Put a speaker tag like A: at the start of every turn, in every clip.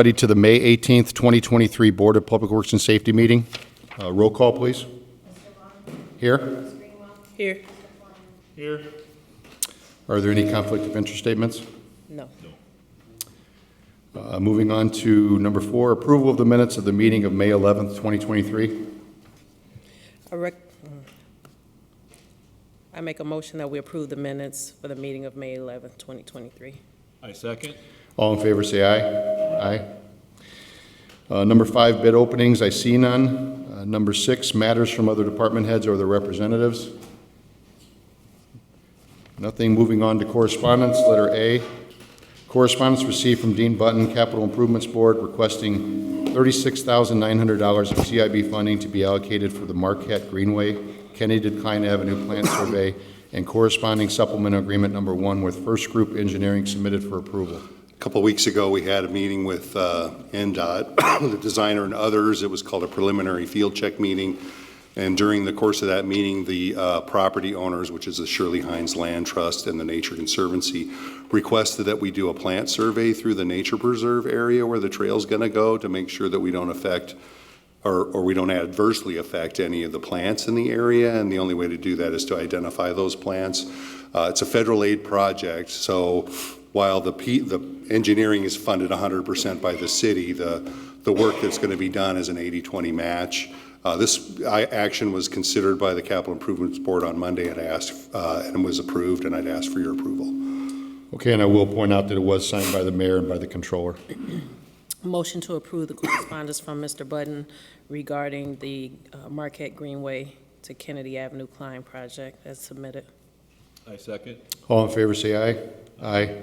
A: everybody to the May 18th, 2023 Board of Public Works and Safety meeting. Roll call, please. Here.
B: Here.
C: Here.
A: Are there any conflict of interest statements?
B: No.
A: Moving on to number 4, approval of the minutes of the meeting of May 11th, 2023.
B: I make a motion that we approve the minutes for the meeting of May 11th, 2023.
C: I second.
A: All in favor, say aye. Aye. Number 5, bid openings. I see none. Number 6, matters from other department heads or their representatives. Nothing. Moving on to correspondence. Letter A. Correspondence received from Dean Button, Capital Improvements Board, requesting $36,900 of CIB funding to be allocated for the Marquette Greenway, Kennedy Klein Avenue Plant Survey, and corresponding supplemental agreement number 1 with First Group Engineering submitted for approval.
D: A couple of weeks ago, we had a meeting with NDOT, the designer and others. It was called a preliminary field check meeting. And during the course of that meeting, the property owners, which is the Shirley Hines Land Trust and the Nature Conservancy, requested that we do a plant survey through the nature preserve area where the trail's going to go to make sure that we don't affect or we don't adversely affect any of the plants in the area. And the only way to do that is to identify those plants. It's a federal aid project, so while the engineering is funded 100% by the city, the work that's going to be done is an 80-20 match. This action was considered by the Capital Improvements Board on Monday and was approved, and I'd ask for your approval.
A: Okay, and I will point out that it was signed by the mayor and by the controller.
B: Motion to approve the correspondence from Mr. Button regarding the Marquette Greenway to Kennedy Avenue Klein project as submitted.
C: I second.
A: All in favor, say aye. Aye.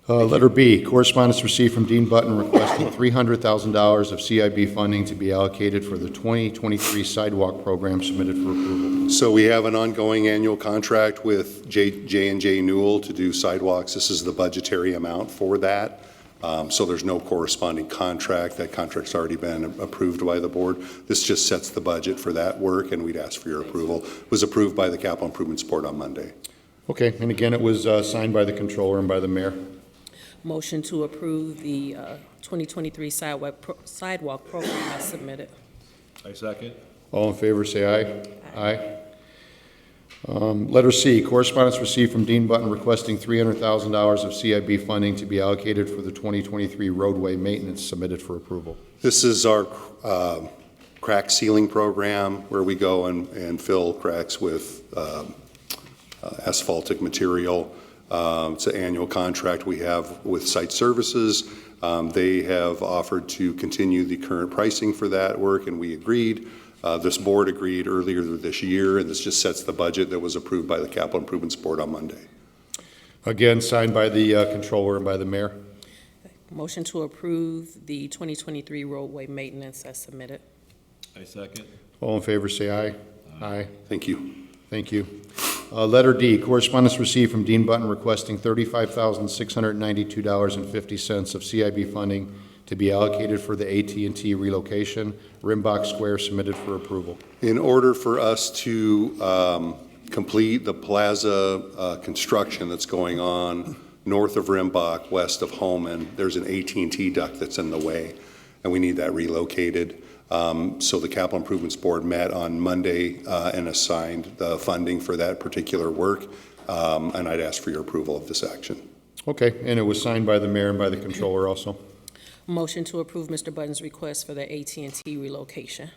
A: Letter B, correspondence received from Dean Button requesting $300,000 of CIB funding to be allocated for the 2023 sidewalk program submitted for approval.
D: So we have an ongoing annual contract with J&J Newell to do sidewalks. This is the budgetary amount for that. So there's no corresponding contract. That contract's already been approved by the board. This just sets the budget for that work, and we'd ask for your approval. It was approved by the Capital Improvements Board on Monday.
A: Okay, and again, it was signed by the controller and by the mayor.
B: Motion to approve the 2023 sidewalk program as submitted.
C: I second.
A: All in favor, say aye. Aye. Letter C, correspondence received from Dean Button requesting $300,000 of CIB funding to be allocated for the 2023 roadway maintenance submitted for approval.
D: This is our crack sealing program where we go and fill cracks with asphaltic material. It's an annual contract we have with Site Services. They have offered to continue the current pricing for that work, and we agreed. This board agreed earlier this year, and this just sets the budget that was approved by the Capital Improvements Board on Monday.
A: Again, signed by the controller and by the mayor.
B: Motion to approve the 2023 roadway maintenance as submitted.
C: I second.
A: All in favor, say aye. Aye.
D: Thank you.
A: Thank you. Letter D, correspondence received from Dean Button requesting $35,692.50 of CIB funding to be allocated for the AT&T relocation, Rimbach Square, submitted for approval.
D: In order for us to complete the plaza construction that's going on north of Rimbach, west of Hammond, there's an AT&T duct that's in the way, and we need that relocated. So the Capital Improvements Board met on Monday and assigned the funding for that particular work, and I'd ask for your approval of this action.
A: Okay, and it was signed by the mayor and by the controller also.
B: Motion to approve Mr. Button's request for the AT&T relocation.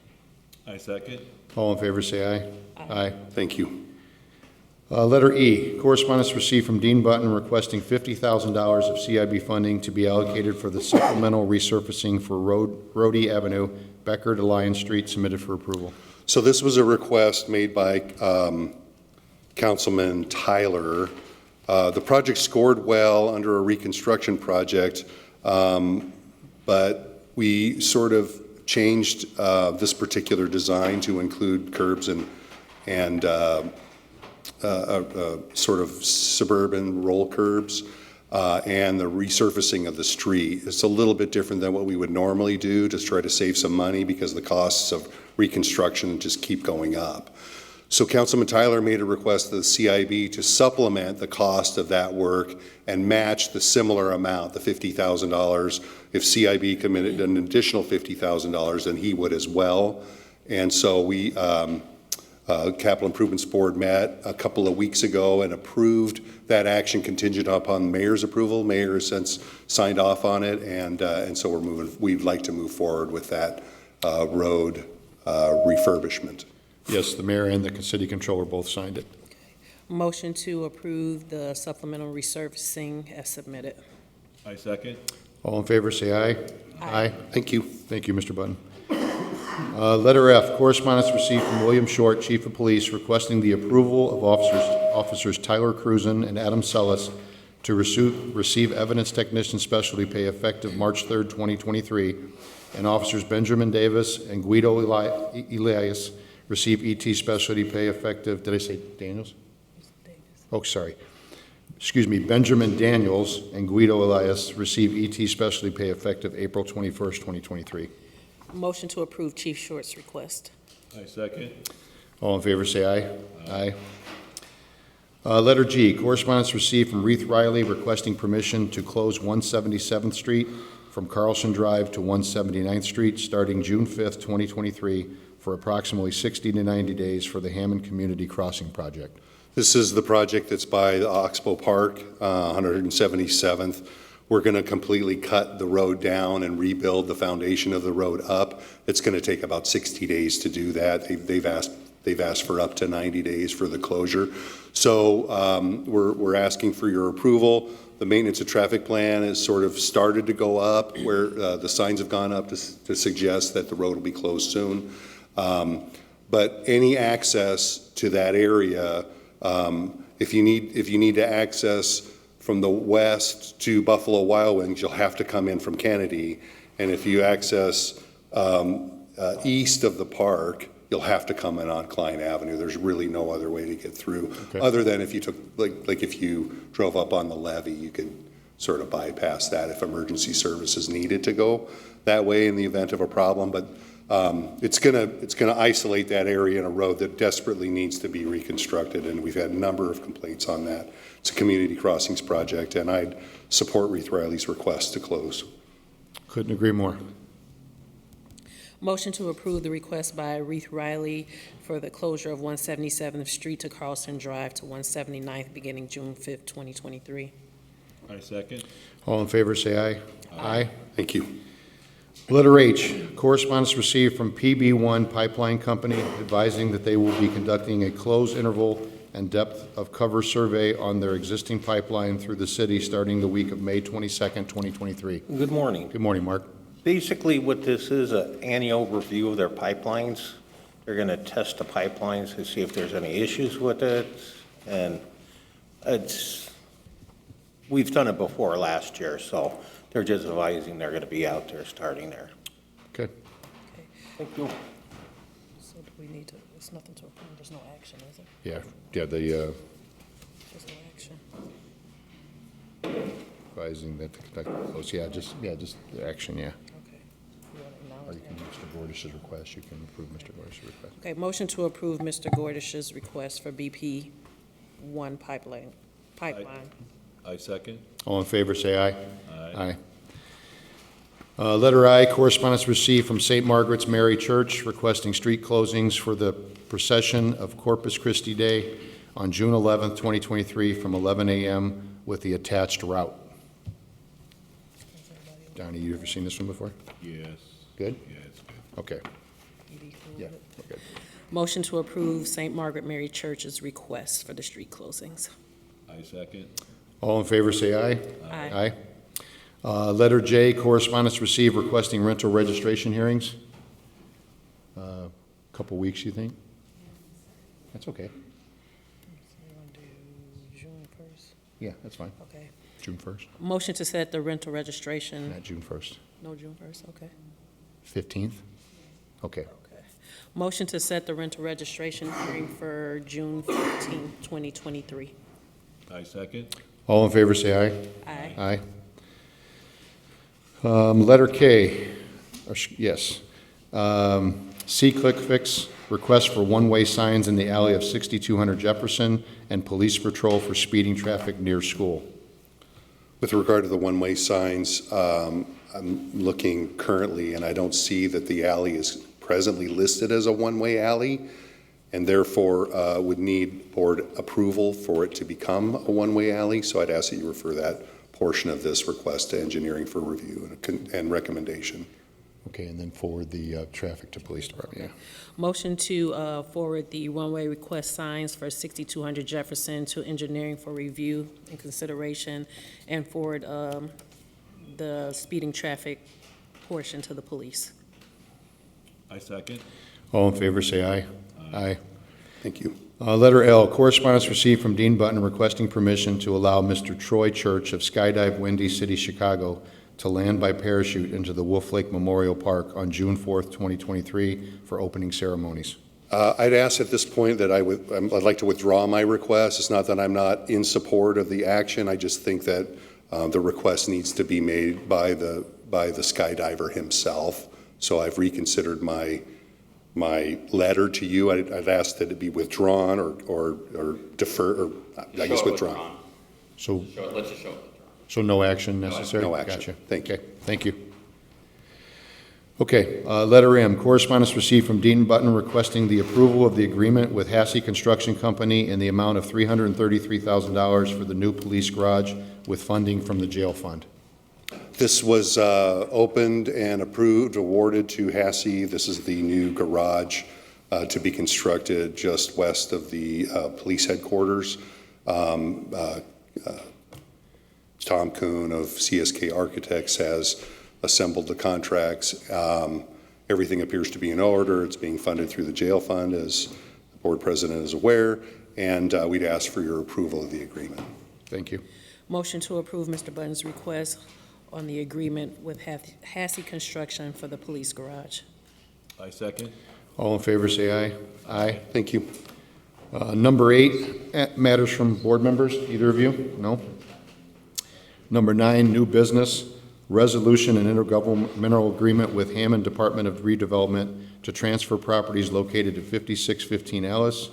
C: I second.
A: All in favor, say aye. Aye.
D: Thank you.
A: Letter E, correspondence received from Dean Button requesting $50,000 of CIB funding to be allocated for the supplemental resurfacing for Rhodey Avenue, Becker to Lion Street, submitted for approval.
D: So this was a request made by Councilman Tyler. The project scored well under a reconstruction project, but we sort of changed this particular design to include curbs and sort of suburban roll curbs and the resurfacing of the street. It's a little bit different than what we would normally do to try to save some money because the costs of reconstruction just keep going up. So Councilman Tyler made a request to the CIB to supplement the cost of that work and match the similar amount, the $50,000. If CIB committed an additional $50,000, then he would as well. And so we, Capital Improvements Board met a couple of weeks ago and approved that action contingent upon the mayor's approval. Mayor has since signed off on it, and so we'd like to move forward with that road refurbishment.
A: Yes, the mayor and the city controller both signed it.
B: Motion to approve the supplemental resurfacing as submitted.
C: I second.
A: All in favor, say aye.
B: Aye.
D: Thank you.
A: Thank you, Mr. Button. Letter F, correspondence received from William Short, Chief of Police, requesting the approval of officers Tyler Cruzen and Adam Sellis to receive evidence technician specialty pay effective March 3rd, 2023, and officers Benjamin Davis and Guido Elias receive ET specialty pay effective, did I say Daniels? Oh, sorry. Excuse me, Benjamin Daniels and Guido Elias receive ET specialty pay effective April 21st, 2023.
B: Motion to approve Chief Short's request.
C: I second.
A: All in favor, say aye. Aye. Letter G, correspondence received from Reith Riley requesting permission to close 177th Street from Carlson Drive to 179th Street starting June 5th, 2023 for approximately 60 to 90 days for the Hammond Community Crossing Project.
D: This is the project that's by the Oxbow Park, 177th. We're going to completely cut the road down and rebuild the foundation of the road up. It's going to take about 60 days to do that. They've asked for up to 90 days for the closure. So we're asking for your approval. The maintenance of traffic plan has sort of started to go up, where the signs have gone up to suggest that the road will be closed soon. But any access to that area, if you need to access from the west to Buffalo Wild Wings, you'll have to come in from Kennedy. And if you access east of the park, you'll have to come in on Klein Avenue. There's really no other way to get through, other than if you took, like if you drove up on the levee, you could sort of bypass that if emergency services needed to go that way in the event of a problem. But it's gonna isolate that area in a road that desperately needs to be reconstructed, and we've had a number of complaints on that. It's a community crossings project, and I'd support Reith Riley's request to close.
A: Couldn't agree more.
B: Motion to approve the request by Reith Riley for the closure of 177th Street to Carlson Drive to 179th beginning June 5th, 2023.
C: I second.
A: All in favor, say aye. Aye.
D: Thank you.
A: Letter H, correspondence received from PB1 Pipeline Company advising that they will be conducting a close interval and depth of cover survey on their existing pipeline through the city starting the week of May 22nd, 2023.
E: Good morning.
A: Good morning, Mark.
E: Basically, what this is, an annual review of their pipelines. They're going to test the pipelines to see if there's any issues with it. And we've done it before last year, so they're just advising they're going to be out there starting there.
A: Okay.
E: Thank you.
B: So do we need to, it's nothing to approve, there's no action, is it?
A: Yeah, the
B: There's no action.
A: advising that to conduct close, just the action, yeah.
B: Okay. You want to
A: Or
B: acknowledge
A: you can,
B: that?
A: Mr. Gordish's request, you can approve Mr. Gordish's request.
B: Okay, motion to approve Mr. Gordish's request for BP 1 pipeline.
C: I second.
A: All in favor, say aye.
C: Aye.
A: Aye. Letter I, correspondence received from St. Margaret's Mary Church requesting street closings for the procession of Corpus Christi Day on June 11th, 2023 from 11 a.m. with the attached route. Donnie, you ever seen this one before?
C: Yes.
A: Good?
C: Yeah, it's good.
A: Okay. Yeah, we're good.
B: Motion to approve St. Margaret Mary Church's request for the street closings.
C: I second.
A: All in favor, say aye.
B: Aye.
A: Aye. Letter J, correspondence received requesting rental registration hearings. Couple weeks, you think? That's okay.
B: June 1st?
A: Yeah, that's fine.
B: Okay.
A: June 1st,
B: Motion to set the rental registration,
A: not June 1st.
B: no, June 1st, okay.
A: 15th? Okay.
B: Okay. Motion to set the rental registration hearing for June 15th, 2023.
C: I second.
A: All in favor, say aye.
B: Aye.
A: Aye. Letter K, yes. C-Click Fix request for one-way signs in the alley of 6200 Jefferson, and police patrol for speeding traffic near school.
D: With regard to the one-way signs, I'm looking currently, and I don't see that the alley is presently listed as a one-way alley, and therefore would need board approval for it to become a one-way alley. So I'd ask that you refer that portion of this request to engineering for review and recommendation.
A: Okay, and then forward the traffic to police department, yeah.
B: Motion to forward the one-way request signs for 6200 Jefferson to engineering for review and consideration, and forward the speeding traffic portion to the police.
C: I second.
A: All in favor, say aye. Aye.
D: Thank you.
A: Letter L, correspondence received from Dean Button requesting permission to allow Mr. Troy Church of Skydive Windy City, Chicago, to land by parachute into the Wolf Lake Memorial Park on June 4th, 2023 for opening ceremonies.
D: I'd ask at this point that I'd like to withdraw my request. It's not that I'm not in support of the action. I just think that the request needs to be made by the skydiver himself. So I've reconsidered my letter to you. I've asked that it be withdrawn or defer, or I guess withdrawn.
A: So,
F: Let's just show it.
A: so no action necessary?
D: No action.
A: Gotcha.
D: Thank you.
A: Okay, thank you. Okay, letter M, correspondence received from Dean Button requesting the approval of the agreement with Hassey Construction Company in the amount of $333,000 for the new police garage with funding from the jail fund.
D: This was opened and approved, awarded to Hassey. This is the new garage to be constructed just west of the police headquarters. Tom Kuhn of CSK Architects has assembled the contracts. Everything appears to be in order. It's being funded through the jail fund, as the board president is aware, and we'd ask for your approval of the agreement.
A: Thank you.
B: Motion to approve Mr. Button's request on the agreement with Hassey Construction for the police garage.
C: I second.
A: All in favor, say aye. Aye.
D: Thank you.
A: Number 8, matters from board members. Either of you? No? Number 9, new business, resolution and intergovernmental agreement with Hammond Department of Redevelopment to transfer properties located at 5615 Alice,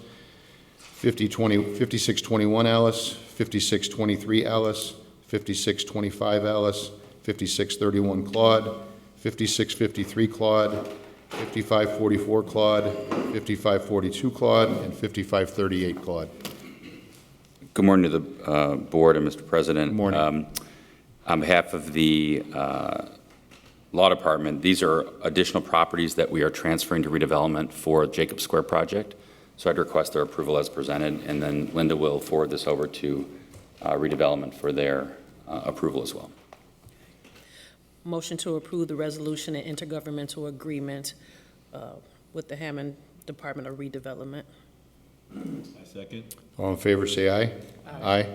A: 5621 Alice, 5623 Alice, 5625 Alice, 5631 Claude, 5653 Claude, 5544 Claude, 5542 Claude, and 5538 Claude.
F: Good morning to the board and Mr. President.
A: Good morning.
F: On behalf of the Law Department, these are additional properties that we are transferring to redevelopment for Jacob Square project. So I'd request their approval as presented, and then Linda will forward this over to redevelopment for their approval as well.
B: Motion to approve the resolution and intergovernmental agreement with the Hammond Department of Redevelopment.
C: I second.
A: All in favor, say aye. Aye.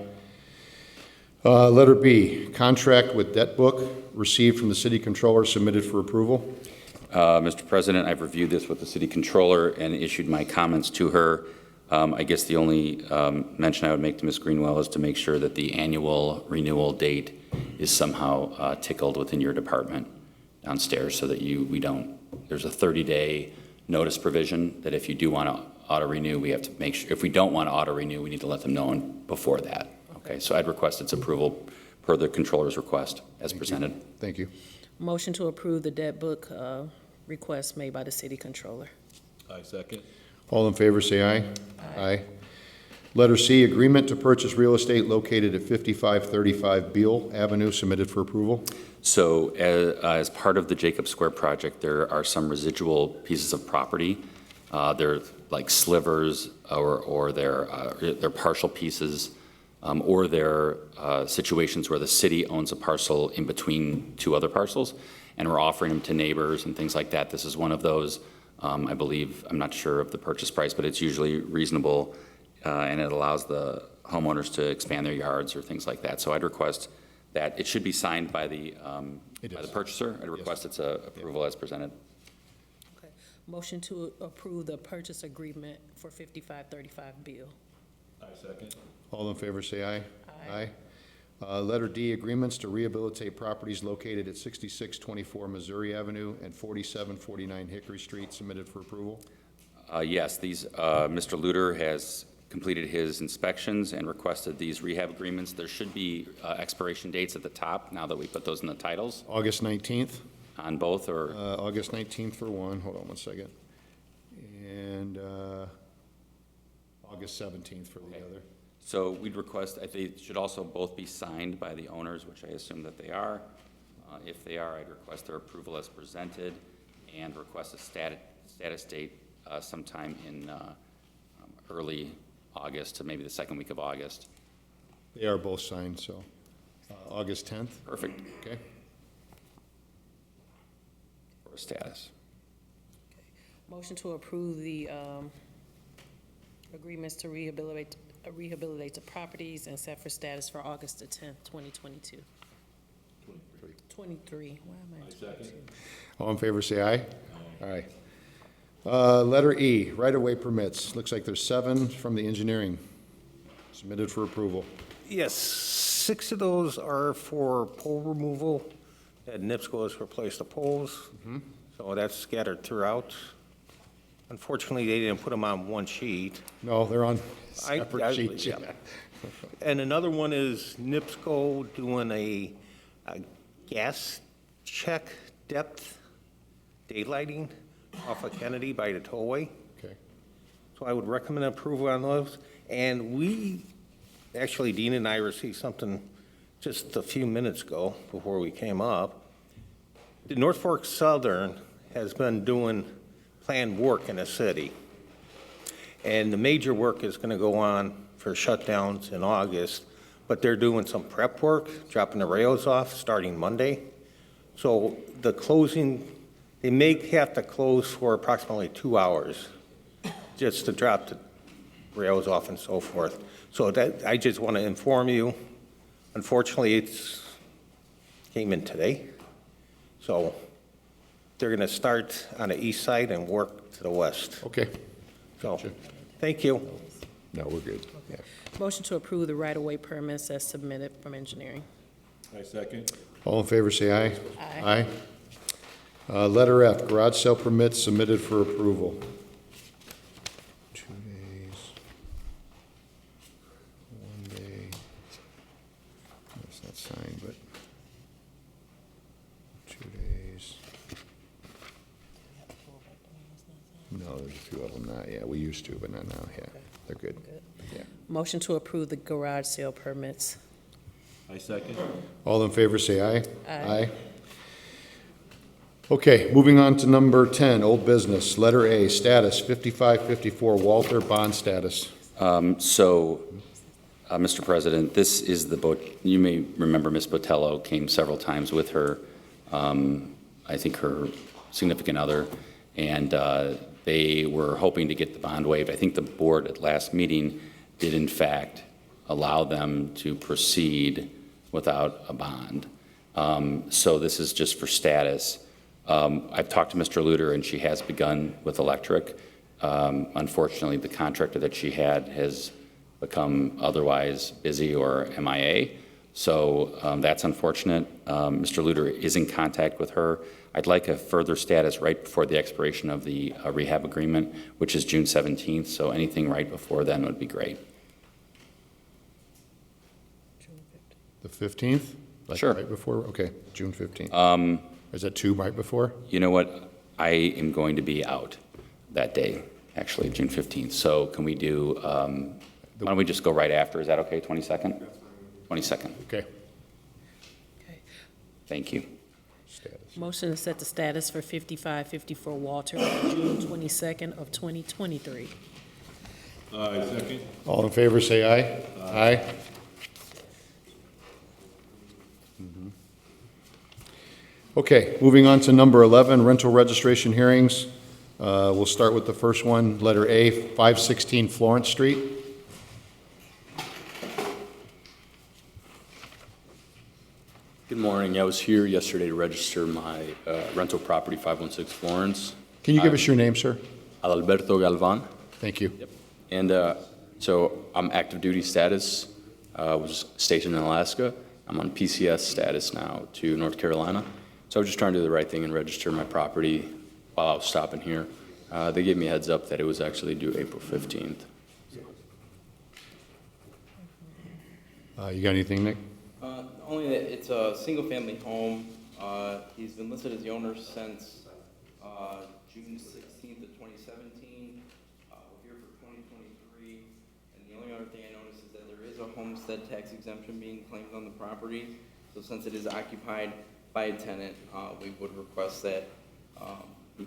A: Letter B, contract with debt book received from the city controller, submitted for approval.
F: Mr. President, I've reviewed this with the city controller and issued my comments to her. I guess the only mention I would make to Ms. Greenwell is to make sure that the annual renewal date is somehow tickled within your department downstairs, so that there's a 30-day notice provision that if you do want to auto-renew, we have to make sure, if we don't want to auto-renew, we need to let them know before that. Okay, so I'd request its approval per the controller's request as presented.
A: Thank you.
B: Motion to approve the debt book request made by the city controller.
C: I second.
A: All in favor, say aye. Aye. Letter C, agreement to purchase real estate located at 5535 Beale Avenue, submitted for approval.
F: So as part of the Jacob Square project, there are some residual pieces of property. They're like slivers, or they're partial pieces, or they're situations where the city owns a parcel in between two other parcels, and we're offering them to neighbors and things like that. This is one of those. I believe, I'm not sure of the purchase price, but it's usually reasonable, and it allows the homeowners to expand their yards or things like that. So I'd request that it should be signed by the purchaser. I'd request its approval as presented.
B: Okay. Motion to approve the purchase agreement for 5535 Beale.
C: I second.
A: All in favor, say aye.
B: Aye.
A: Letter D, agreements to rehabilitate properties located at 6624 Missouri Avenue and 4749 Hickory Street, submitted for approval.
F: Yes, Mr. Luter has completed his inspections and requested these rehab agreements. There should be expiration dates at the top, now that we put those in the titles,
A: August 19th?
F: on both, or,
A: August 19th for one, hold on one second. And August 17th for the other.
F: so we'd request, they should also both be signed by the owners, which I assume that they are. If they are, I'd request their approval as presented and request a status date sometime in early August to maybe the second week of August.
A: They are both signed, so August 10th,
F: Perfect
A: okay?
F: for a status.
B: Motion to approve the agreements to rehabilitate the properties and set for status for August the 10th, 2022. 23. Why am I?
C: Second.
A: All in favor, say aye. Aye. Letter E, right-of-way permits. Looks like there's 7 from the engineering submitted for approval.
E: Yes, 6 of those are for pole removal. That NIPSCO has replaced the poles, so that's scattered throughout. Unfortunately, they didn't put them on one sheet.
A: No, they're on
E: I-
A: separate sheets.
E: yeah. And another one is NIPSCO doing a gas check depth daylighting off of Kennedy by the tollway.
A: Okay.
E: So I would recommend approval on those. And actually, Dean and I received something just a few minutes ago before we came up. The North Fork Southern has been doing planned work in the city. And the major work is going to go on for shutdowns in August, but they're doing some prep work, dropping the rails off starting Monday. So the closing, they may have to close for approximately 2 hours just to drop the rails off and so forth. So that, I just want to inform you, unfortunately, came in today. So they're going to start on the east side and work to the west.
A: Okay.
E: So,
A: Gotcha.
E: thank you.
A: No, we're good. Yeah.
B: Motion to approve the right-of-way permits as submitted from engineering.
C: I second.
A: All in favor, say aye.
B: Aye.
A: Aye. Letter F, garage sale permits submitted for approval. 2 days. 1 day. That's not signed, but 2 days. No, there's a few of them not, yeah, we used to, but not now, yeah, they're good. Yeah.
B: Motion to approve the garage sale permits.
C: I second.
A: All in favor, say aye.
B: Aye.
A: Okay, moving on to number 10, old business. Letter A, status 5554 Walter, bond status.
F: Mr. President, this is you may remember Ms. Botello came several times with her, I think her significant other, and they were hoping to get the bond waived. I think the board at last meeting did in fact allow them to proceed without a bond. So this is just for status. I've talked to Mr. Luter, and she has begun with electric. Unfortunately, the contractor that she had has become otherwise busy or MIA. So that's unfortunate. Mr. Luter is in contact with her. I'd like a further status right before the expiration of the rehab agreement, which is June 17th. So anything right before then would be great.
A: The 15th? Like
F: Sure.
A: Right before, okay, June 15th. Is that 2 right before?
F: You know what? I am going to be out that day, actually, June 15th. So can we do, why don't we just go right after? Is that okay, 22nd? 22nd.
A: Okay.
B: Okay.
F: Thank you.
A: Status.
B: Motion to set the status for 5554 Walter on June 22nd of 2023.
C: I second.
A: All in favor, say aye. Aye. Okay, moving on to number 11, rental registration hearings. We'll start with the first one, letter A, 516 Florence Street.
G: Good morning. I was here yesterday to register my rental property, 516 Florence.
A: Can you give us your name, sir?
G: Alberto Galvan.
A: Thank you.
G: And so I'm active duty status, was stationed in Alaska. I'm on PCS status now to North Carolina. So I was just trying to do the right thing and register my property while I was stopping here. They gave me a heads up that it was actually due April 15th.
A: You got anything, Nick?
H: Only that it's a single-family home. He's been listed as the owner since June 16th of 2017. We're here for 2023, and the only other thing I noticed is that there is a homestead tax exemption being claimed on the property. So since it is occupied by a tenant, we would request that he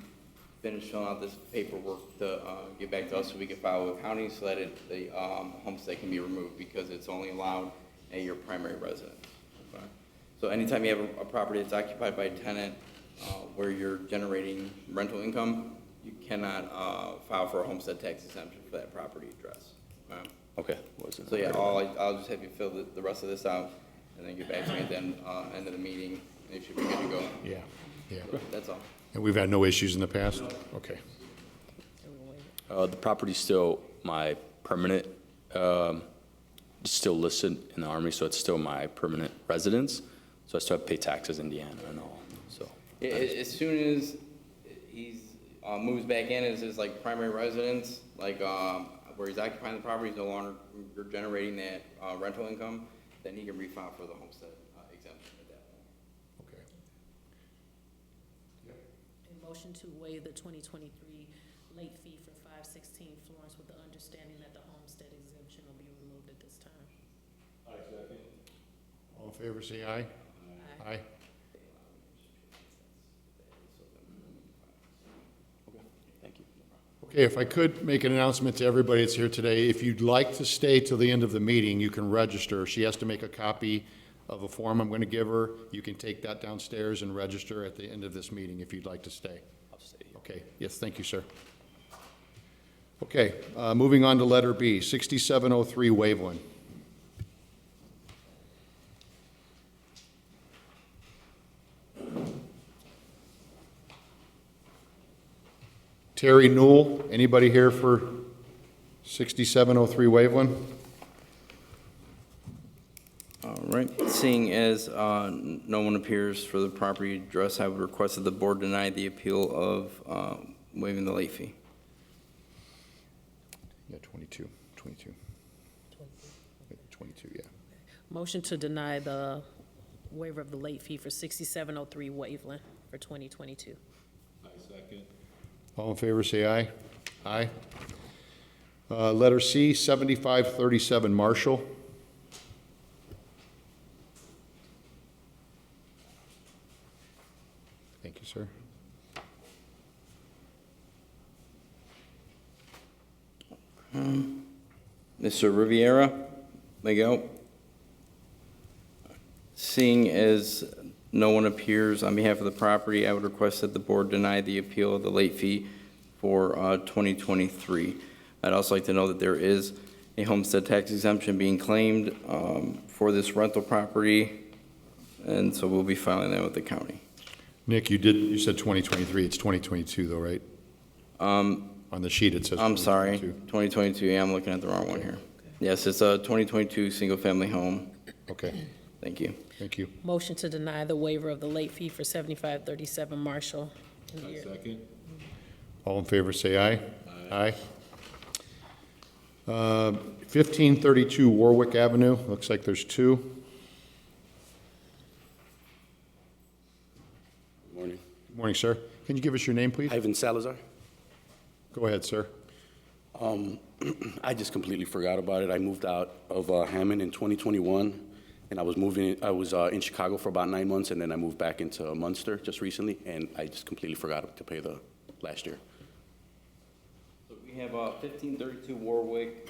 H: finish filling out this paperwork to get back to us so we can file with county so that the homestead can be removed because it's only allowed at your primary residence. Okay? So anytime you have a property that's occupied by a tenant where you're generating rental income, you cannot file for a homestead tax exemption for that property address. Okay?
G: Okay. Wasn't
H: So yeah,
G: aware of
H: I'll just have you fill the rest of this out and then get back to me at the end of the meeting. And you should be good to go.
A: Yeah, yeah.
H: That's all.
A: And we've had no issues in the past? Okay.
G: The property's still my permanent, it's still listed in the Army, so it's still my permanent residence. So I still have to pay taxes in Indiana and all, so.
H: As soon as he's moves back in as his like primary residence, like where he's occupying the property, he's no longer generating that rental income, then he can refile for the homestead exemption at that point.
A: Okay.
B: A motion to waive the 2023 late fee for 516 Florence with the understanding that the homestead exemption will be removed at this time.
C: I second.
A: All in favor, say aye. Aye.
G: Thank you.
A: Okay, if I could make an announcement to everybody that's here today, if you'd like to stay till the end of the meeting, you can register. She has to make a copy of a form I'm going to give her. You can take that downstairs and register at the end of this meeting if you'd like to stay.
G: I'll stay.
A: Okay, yes, thank you, sir. Okay, moving on to letter B, 6703 Waveland. Terry Newell, anybody here for 6703 Waveland?
H: All right, seeing as no one appears for the property address, I would request that the board deny the appeal of waiving the late fee.
A: Yeah, 22, 22, yeah.
B: Motion to deny the waiver of the late fee for 6703 Waveland for 2022.
C: I second.
A: All in favor, say aye. Aye. Letter C, 7537 Marshall. Thank you, sir.
H: Mr. Riviera, Miguel? Seeing as no one appears on behalf of the property, I would request that the board deny the appeal of the late fee for 2023. I'd also like to know that there is a homestead tax exemption being claimed for this rental property, and so we'll be filing that with the county.
A: Nick, you said 2023, it's 2022 though, right? On the sheet it says.
H: I'm sorry,
A: 2022.
H: 2022, yeah, I'm looking at the wrong one here. Yes, it's a 2022 single-family home.
A: Okay,
H: Thank you.
A: thank you.
B: Motion to deny the waiver of the late fee for 7537 Marshall.
C: I second.
A: All in favor, say aye. Aye. 1532 Warwick Avenue, looks like there's two.
I: Morning.
A: Good morning, sir. Can you give us your name, please?
I: Ivan Salazar.
A: Go ahead, sir.
I: I just completely forgot about it. I moved out of Hammond in 2021, and I was in Chicago for about 9 months, and then I moved back into Munster just recently, and I just completely forgot to pay the last year.
H: So we have 1532 Warwick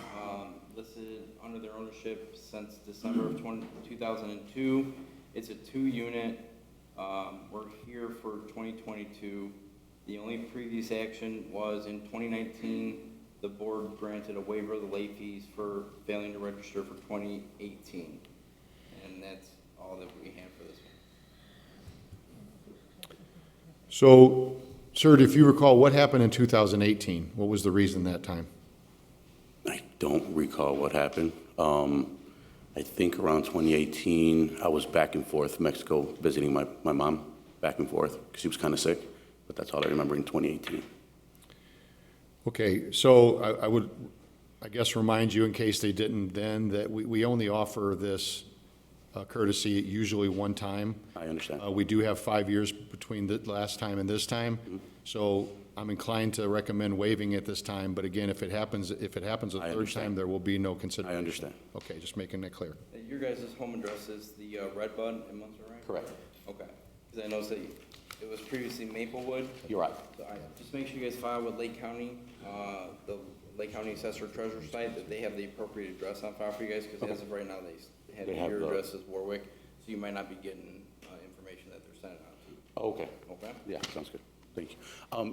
H: listed under their ownership since December of 2002. It's a 2-unit. We're here for 2022. The only previous action was in 2019. The board granted a waiver of the late fees for failing to register for 2018. And that's all that we have for this one.
A: So, sir, if you recall, what happened in 2018? What was the reason that time?
I: I don't recall what happened. I think around 2018, I was back and forth Mexico visiting my mom back and forth because she was kind of sick, but that's all I remember in 2018.
A: Okay, so I would, I guess, remind you, in case they didn't then, that we only offer this courtesy usually one time.
I: I understand.
A: We do have 5 years between the last time and this time, so I'm inclined to recommend waiving it this time, but again, if it happens a
I: I
A: third
I: understand.
A: time, there will be no consideration.
I: I understand.
A: Okay, just making that clear.
H: Your guys' home address is the Red Bud in Munster, right?
I: Correct.
H: Okay, because I noticed that it was previously Maplewood.
I: You're right.
H: So just make sure you guys file with Lake County, the Lake County Assessor Treasurer site, that they have the appropriate address on file for you guys, because as of right now, they have
I: They have
H: your
I: the-
H: address as Warwick, so you might not be getting information that they're sending out to you.
I: Okay.
H: Okay?
I: Yeah, sounds good. Thank you.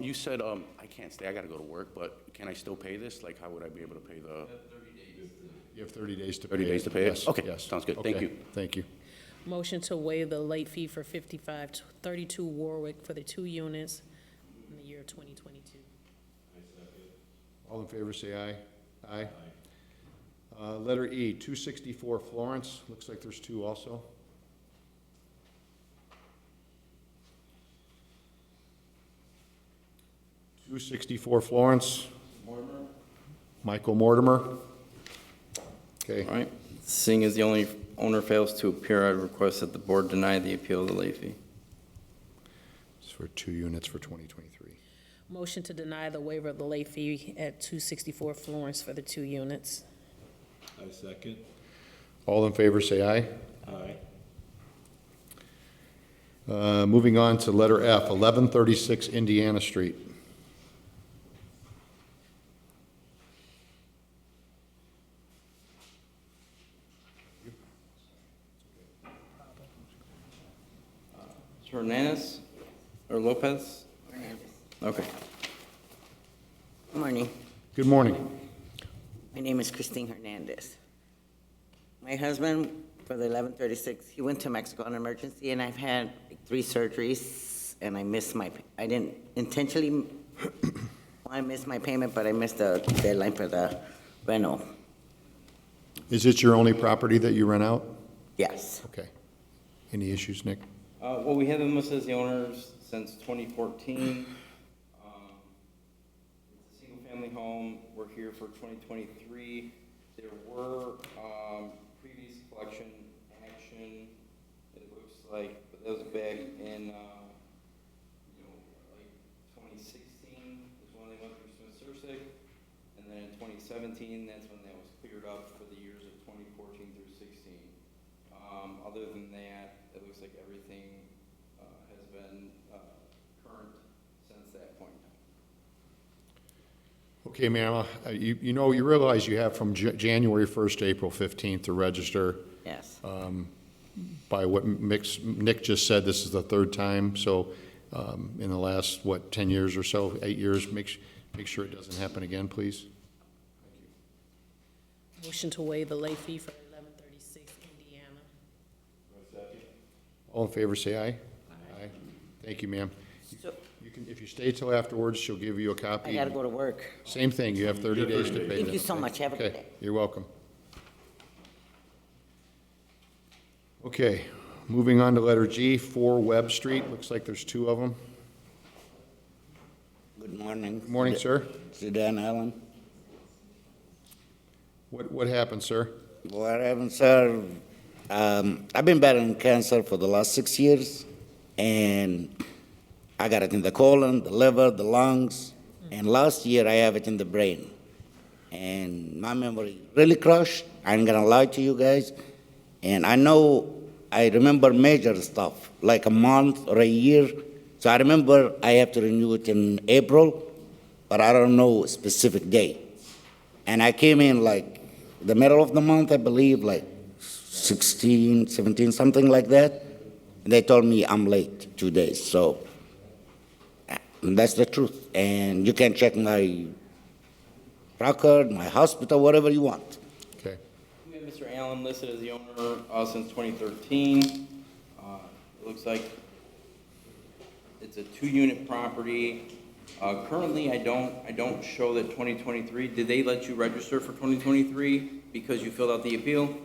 I: You said, I can't stay, I gotta go to work, but can I still pay this? Like, how would I be able to pay the?
A: You have 30 days to pay
I: 30 days to pay it?
A: Yes,
I: Okay,
A: yes.
I: sounds good. Thank
A: Okay,
I: you.
A: Thank you.
B: Motion to waive the late fee for 5532 Warwick for the 2 units in the year 2022.
A: All in favor, say aye. Aye. Letter E, 264 Florence, looks like there's 2 also. .264 Florence. Michael Mortimer. Okay,
H: All right. Seeing as the only owner fails to appear, I request that the board deny the appeal of the late fee.
A: it's for 2 units for 2023.
B: Motion to deny the waiver of the late fee at 264 Florence for the 2 units.
C: I second.
A: All in favor, say aye.
C: Aye.
A: Moving on to letter F, 1136 Indiana Street.
H: Mr. Hernandez or Lopez? Okay.
J: Good morning.
A: Good morning.
J: My name is Christine Hernandez. My husband, for the 1136, he went to Mexico on emergency, and I've had like 3 surgeries, and I didn't intentionally want to miss my payment, but I missed the deadline for the rental.
A: Is it your only property that you rent out?
J: Yes.
A: Okay. Any issues, Nick?
H: Well, we have them listed as the owners since 2014. It's a single-family home. We're here for 2023. There were previous collection action, it looks like, but that was back in, like 2016 is when they went through Smith-Sursick. And then in 2017, that's when that was cleared up for the years of 2014 through 16. Other than that, it looks like everything has been current since that point in time.
A: Okay, ma'am, you realize you have from January 1st to April 15th to register.
J: Yes.
A: By what Nick just said, this is the 3rd time, so in the last, 10 years or so, 8 years, make sure it doesn't happen again, please.
B: Motion to waive the late fee for 1136 Indiana.
A: All in favor, say aye. Aye. Thank you, ma'am.
J: So
A: You can, if you stay till afterwards, she'll give you a
J: I
A: copy.
J: got to go to work.
A: Same thing, you have 30 days to pay
J: Thank
A: that,
J: you so
A: okay?
J: much. Have a good
A: Okay,
J: day.
A: you're welcome. Okay, moving on to letter G, 4 Webb Street, looks like there's 2 of them.
K: Good morning.
A: Good morning, sir.
K: Sudan Allen.
A: What happened, sir?
K: What happened, sir? I've been battling cancer for the last 6 years, and I got it in the colon, the liver, the lungs, and last year I have it in the brain. And my memory really crushed. I ain't gonna lie to you guys. And I remember major stuff, like a month or a year. So I remember I have to renew it in April, but I don't know a specific day. And I came in like the middle of the month, I believe, like 16, 17, something like that. And they told me I'm late 2 days. So that's the truth. And you can check my record, my hospital, whatever you want.
A: Okay.
H: We have Mr. Allen listed as the owner since 2013. It looks like it's a 2-unit property. Currently, I don't show that 2023. Did they let you register for 2023 because you filled out the appeal?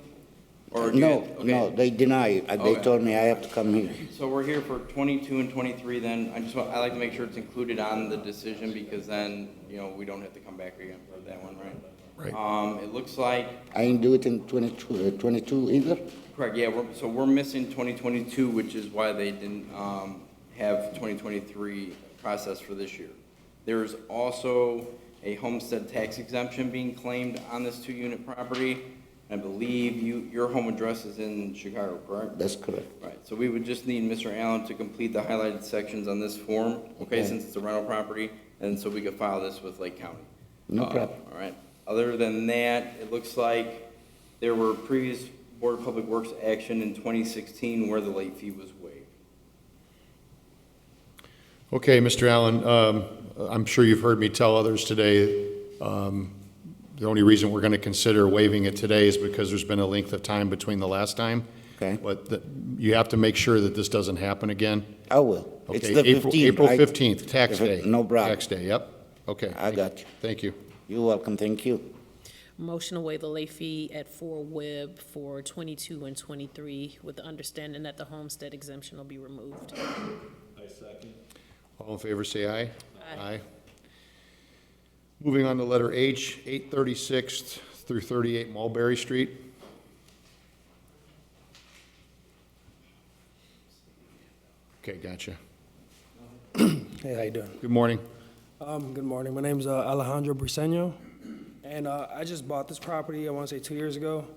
H: Or do you-
K: No,
H: okay.
K: no, they deny it. They
H: Okay.
K: told me I have to come here.
H: So we're here for 22 and 23 then. I like to make sure it's included on the decision because then, we don't have to come back again for that one, right?
A: Right.
H: It looks like,
K: I didn't do it in 22 either?
H: correct, yeah, so we're missing 2022, which is why they didn't have 2023 processed for this year. There's also a homestead tax exemption being claimed on this 2-unit property. I believe your home address is in Chicago, correct?
K: That's correct.
H: Right, so we would just need Mr. Allen to complete the highlighted sections on this form, okay, since it's a rental property, and so we could file this with Lake County.
K: No problem.
H: All right, other than that, it looks like there were previous Board of Public Works action in 2016 where the late fee was waived.
A: Okay, Mr. Allen, I'm sure you've heard me tell others today, the only reason we're going to consider waiving it today is because there's been a length of time between the last time.
K: Okay.
A: But you have to make sure that this doesn't happen again.
K: I will. It's
A: Okay,
K: the 15th,
A: April
K: right?
A: 15th, tax day.
K: No problem.
A: Tax day, yep. Okay.
K: I got you.
A: Thank you.
K: You're welcome, thank you.
B: Motion to waive the late fee at 4 Webb for 22 and 23, with the understanding that the homestead exemption will be removed.
C: I second.
A: All in favor, say aye.
B: Aye.
A: Moving on to letter H, 836 through 38 Mulberry Street. Okay, gotcha.
L: Hey, how you doing?
A: Good morning.
L: Good morning. My name's Alejandro Briseño, and I just bought this property, I want to say 2 years ago.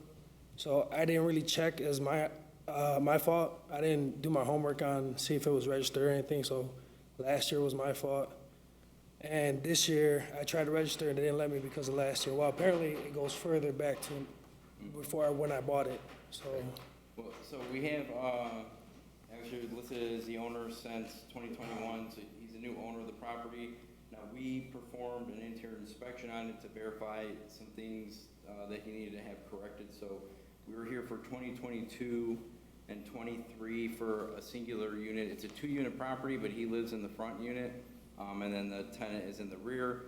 L: So I didn't really check as my fault. I didn't do my homework on see if it was registered or anything, so last year was my fault. And this year, I tried to register and they didn't let me because of last year. Well, apparently it goes further back to when I bought it, so.
H: Well, so we have, actually listed as the owner since 2021, so he's a new owner of the property. Now, we performed an interior inspection on it to verify some things that he needed to have corrected. So we were here for 2022 and 23 for a singular unit. It's a 2-unit property, but he lives in the front unit, and then the tenant is in the rear.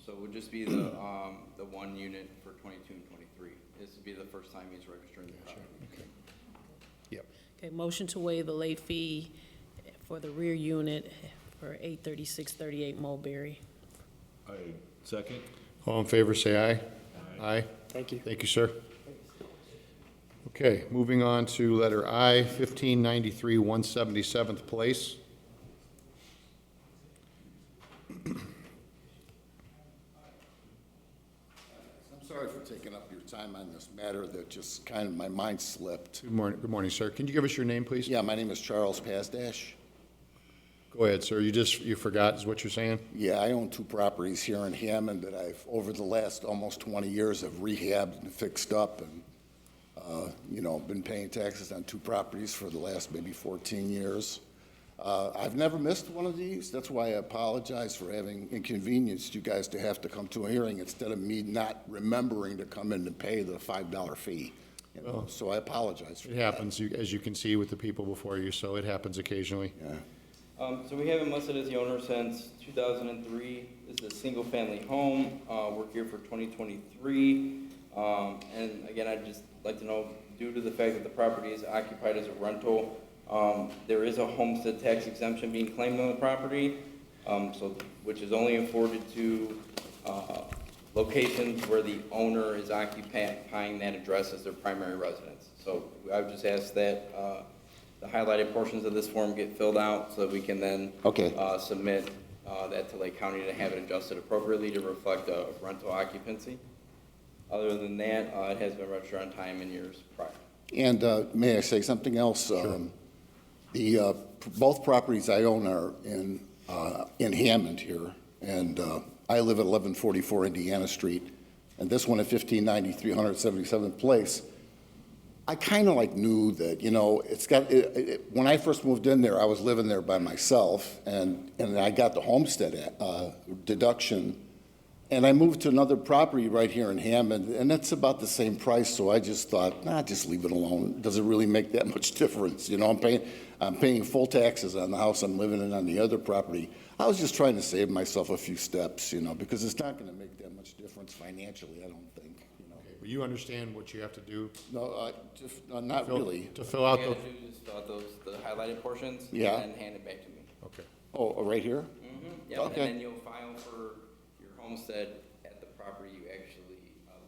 H: So it would just be the 1 unit for 22 and 23. This would be the first time he's registering the property.
A: Yep.
B: Okay, motion to waive the late fee for the rear unit for 83638 Mulberry.
C: I second.
A: All in favor, say aye. Aye.
L: Thank you.
A: Thank you, sir. Okay, moving on to letter I, 1593 177th Place.
M: I'm sorry for taking up your time on this matter that just kind of, my mind slipped.
A: Good morning, sir. Can you give us your name, please?
M: Yeah, my name is Charles Pasdash.
A: Go ahead, sir. You forgot is what you're saying?
M: Yeah, I own 2 properties here in Hammond that I've, over the last almost 20 years, have rehabbed and fixed up and, been paying taxes on 2 properties for the last maybe 14 years. I've never missed one of these. That's why I apologize for having inconvenienced you guys to have to come to a hearing instead of me not remembering to come in and pay the $5 fee. So I apologize for
A: It
M: that.
A: happens, as you can see with the people before you, so it happens occasionally.
M: Yeah.
H: So we have him listed as the owner since 2003. This is a single-family home. We're here for 2023. And again, I'd just like to know, due to the fact that the property is occupied as a rental, there is a homestead tax exemption being claimed on the property, which is only afforded to locations where the owner is occupying that address as their primary residence. So I would just ask that the highlighted portions of this form get filled out so that we can then submit that to Lake County to have it adjusted appropriately to reflect a rental occupancy. Other than that, it has been registered on time in years prior.
M: And may I say something else? Sure. Both properties I own are in Hammond here, and I live at 1144 Indiana Street, and this one at 1593 177th Place. I kind of knew that, it's got, when I first moved in there, I was living there by myself, and I got the homestead deduction, and I moved to another property right here in Hammond, and that's about the same price, so I just thought, just leave it alone. It doesn't really make that much difference. I'm paying full taxes on the house I'm living in on the other property. I was just trying to save myself a few steps, because it's not going to make that much difference financially, I don't think.
A: But you understand what you have to do?
M: No, not really.
A: To fill
H: All
A: out
H: you
A: the,
H: gotta do is fill out the highlighted portions.
M: Yeah.
H: And then hand it back to me.
A: okay.
M: Oh, right here?
H: Yep, and
M: Okay.
H: then you'll file for your homestead at the property you actually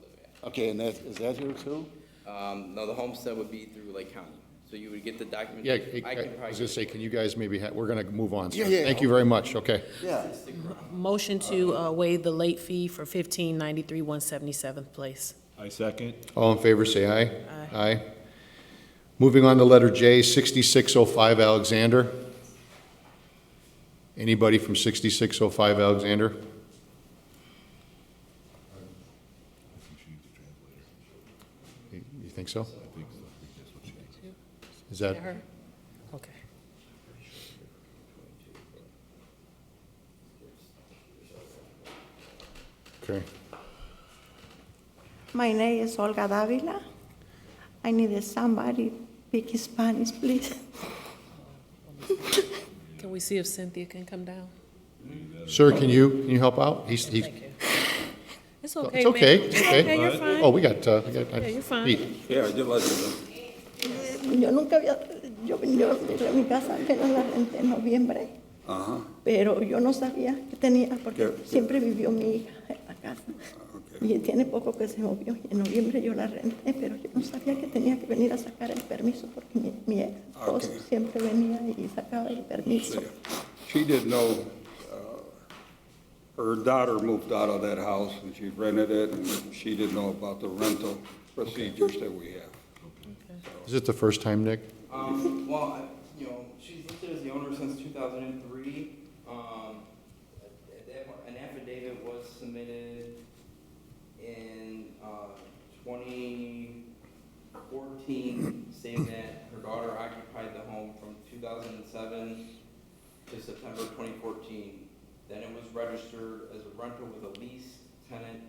H: live at.
M: Okay, and is that here too?
H: No, the homestead would be through Lake County. So you would get the
A: Yeah,
H: documentation.
A: I
H: I can
A: was
H: probably
A: gonna say, can you guys maybe, we're gonna move on, sir.
M: Yeah, yeah,
A: Thank you very much, okay.
M: Yeah.
B: Motion to waive the late fee for 1593 177th Place.
C: I second.
A: All in favor, say aye. Aye. Moving on to letter J, 6605 Alexander. Anybody from 6605 Alexander? You think so? Is that,
B: Her? Okay.
A: okay.
N: My name is Olga Davila. I need somebody speak Spanish, please.
B: Can we see if Cynthia can come down?
A: Sir, can you help out? He's,
B: Thank you. It's okay,
A: it's okay,
B: ma'am.
A: it's okay.
B: You're fine.
A: Oh, we got,
B: Yeah, you're fine.
A: Pete.
N: Yo nunca había, yo llegué a mi casa, apenas la renté en noviembre, pero yo no sabía que tenía, porque siempre vivió mi hija en la casa. Y tiene poco que se movió, y en noviembre yo la renté, pero yo no sabía que tenía que venir a sacar el permiso, porque mi esposo siempre venía y sacaba el permiso.
O: She didn't know, her daughter moved out of that house and she rented it, and she didn't know about the rental procedures that we have.
A: Is it the first time, Nick?
H: Well, she's listed as the owner since 2003. At that point, an affidavit was submitted in 2014 stating that her daughter occupied the home from 2007 to September 2014. Then it was registered as a rental with a lease tenant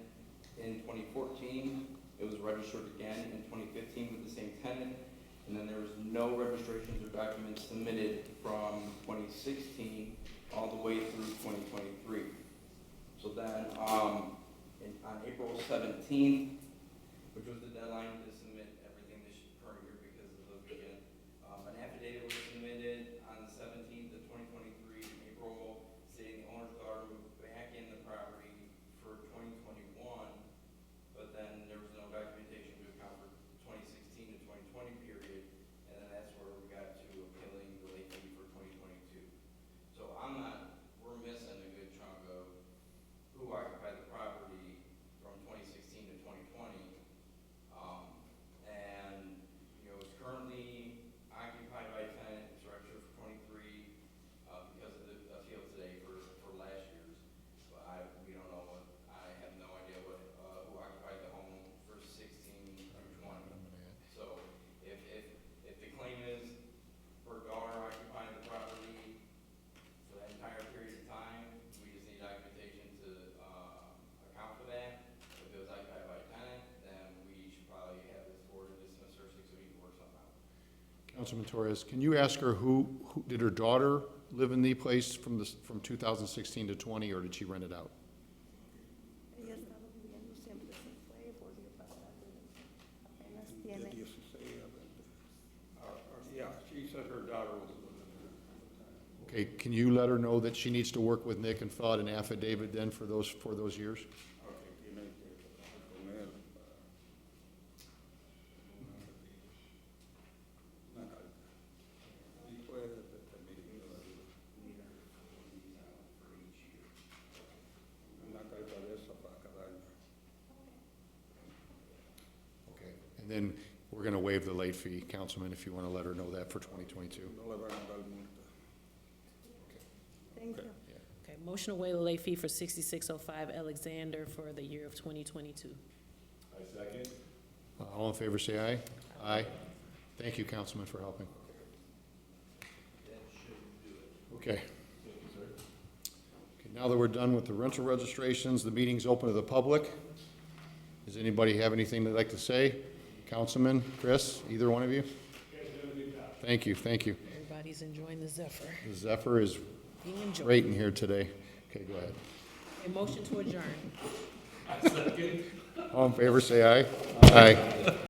H: in 2014. It was registered again in 2015 with the same tenant. And then there was no registrations or documents submitted from 2016 all the way through 2023. So then, on April 17th, which was the deadline to submit everything this current year because of the weekend, an affidavit was submitted on the 17th of 2023 in April, stating the owner's daughter moved back in the property for 2021, but then there was no documentation to account for 2016 to 2020 period, and then that's where we got to appealing the late fee for 2022. So we're missing a good chunk of who occupied the property from 2016 to 2020. And, it's currently occupied by a tenant, it's registered for 23, because of the appeal today for last year's. But we don't know I have no idea who occupied the home for 16 through 20. So if the claim is her daughter occupied the property for that entire period of time, we just need documentation to account for that. If it was occupied by a tenant, then we should probably have this board dismiss her so we can work something out.
A: Councilman Torres, can you ask her who did her daughter live in the place from 2016 to 20, or did she rent it out?
N: Ella ha estado viviendo, siempre se fue, volvió para atrás, apenas tiene.
O: Yeah, she said her daughter was living there.
A: Okay, can you let her know that she needs to work with Nick and fill out an affidavit then for those years?
O: Okay, tiene que poner, una carta de esa para cada año.
A: Okay, and then we're going to waive the late fee, Councilman, if you want to let her know that for 2022.
O: No le van a dar multa.
N: Thank you.
B: Okay, motion to waive the late fee for 6605 Alexander for the year of 2022.
C: I second.
A: All in favor, say aye. Aye. Thank you, Councilman, for helping. Okay. Okay, now that we're done with the rental registrations, the meeting's open to the public. Does anybody have anything they'd like to say? Councilman, Chris, either one of you? Thank you, thank you.
B: Everybody's enjoying the Zephyr.
A: The Zephyr is
B: Being enjoyed.
A: great in here today. Okay, go ahead.
B: A motion to adjourn.
C: I second.
A: All in favor, say aye. Aye.